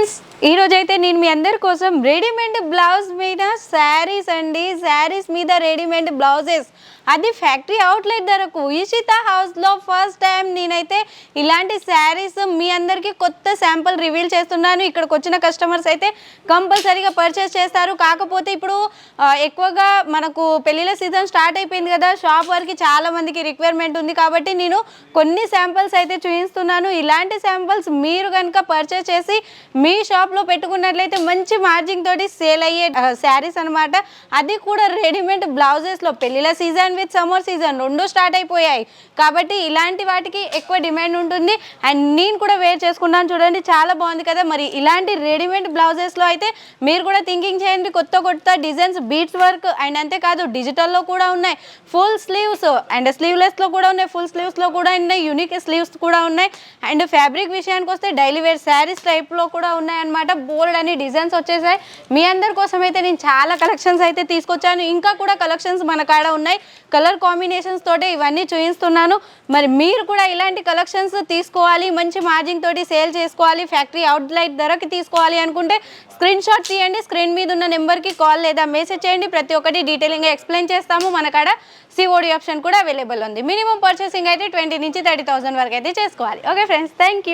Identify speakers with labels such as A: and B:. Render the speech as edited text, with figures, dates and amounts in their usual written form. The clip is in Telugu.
A: ఫ్రెండ్స్, ఈరోజైతే నేను మీ అందరి కోసం రెడీమేడ్ బ్లౌజ్ మీద శారీస్ అండి, శారీస్ మీద రెడీమేడ్ బ్లౌజెస్, అది ఫ్యాక్టరీ అవుట్లెట్ ధరకు ఇషిత హౌస్లో ఫస్ట్ టైం నేనైతే ఇలాంటి శారీస్ మీ అందరికీ కొత్త శాంపుల్ రివీల్ చేస్తున్నాను. ఇక్కడికి వచ్చిన కస్టమర్స్ అయితే కంపల్సరీగా పర్చేస్ చేస్తారు. కాకపోతే ఇప్పుడు ఎక్కువగా మనకు పెళ్ళిళ్ళ సీజన్ స్టార్ట్ అయిపోయింది కదా, షాప్ వరకు చాలా మందికి రిక్వైర్మెంట్ ఉంది. కాబట్టి నేను కొన్ని శాంపుల్స్ అయితే చూపిస్తున్నాను. ఇలాంటి శాంపుల్స్ మీరు కనుక పర్చేస్ చేసి మీ షాప్లో పెట్టుకున్నట్లయితే మంచి మార్జిన్ తోటి సేల్ అయ్యే శారీస్ అనమాట. అది కూడా రెడీమేడ్ బ్లౌజెస్లో పెళ్ళిళ్ళ సీజన్ విత్ సమ్మర్ సీజన్ రెండు స్టార్ట్ అయిపోయాయి కాబట్టి ఇలాంటి వాటికి ఎక్కువ డిమాండ్ ఉంటుంది. అండ్ నేను కూడా వేర్ చేసుకున్నాను, చూడండి చాలా బాగుంది కదా. మరి ఇలాంటి రెడీమేడ్ బ్లౌజెస్లో అయితే మీరు కూడా థింకింగ్ చేయండి, కొత్త కొత్త డిజైన్స్, బీట్స్ వర్క్ అండ్ అంతేకాదు డిజిటల్లో కూడా ఉన్నాయి, ఫుల్ స్లీవ్స్ అండ్ స్లీవ్లెస్లో కూడా ఉన్నాయి, ఫుల్ స్లీవ్స్లో కూడా ఉన్నాయి, యూనిక్ స్లీవ్స్ కూడా ఉన్నాయి. అండ్ ఫ్యాబ్రిక్ విషయానికి వస్తే డైలీ వేర్ శారీస్ టైప్లో కూడా ఉన్నాయన్నమాట. బోల్డ్ అని డిజైన్స్ వచ్చేసాయి. మీ అందరి కోసం అయితే నేను చాలా కలెక్షన్స్ అయితే తీసుకొచ్చాను. ఇంకా కూడా కలెక్షన్స్ మన కాడ ఉన్నాయి, కలర్ కాంబినేషన్స్ తోటి ఇవన్నీ చూపిస్తున్నాను. మరి మీరు కూడా ఇలాంటి కలెక్షన్స్ తీసుకోవాలి, మంచి మార్జిన్ తోటి సేల్ చేసుకోవాలి, ఫ్యాక్టరీ అవుట్లెట్ ధరకి తీసుకోవాలి అనుకుంటే స్క్రీన్ షాట్ తీయండి, స్క్రీన్ మీద ఉన్న నెంబర్కి కాల్ లేదా మెసేజ్ చేయండి. ప్రతి ఒక్కటి డీటెయిలింగ్గా ఎక్స్ప్లెయిన్ చేస్తాము. మన కాడ సిఓడి ఆప్షన్ కూడా అవైలబుల్ ఉంది. మినిమం పర్చేసింగ్ అయితే 20 నుంచి 30,000 వరకు అయితే చేసుకోవాలి. Okay friends, thank you.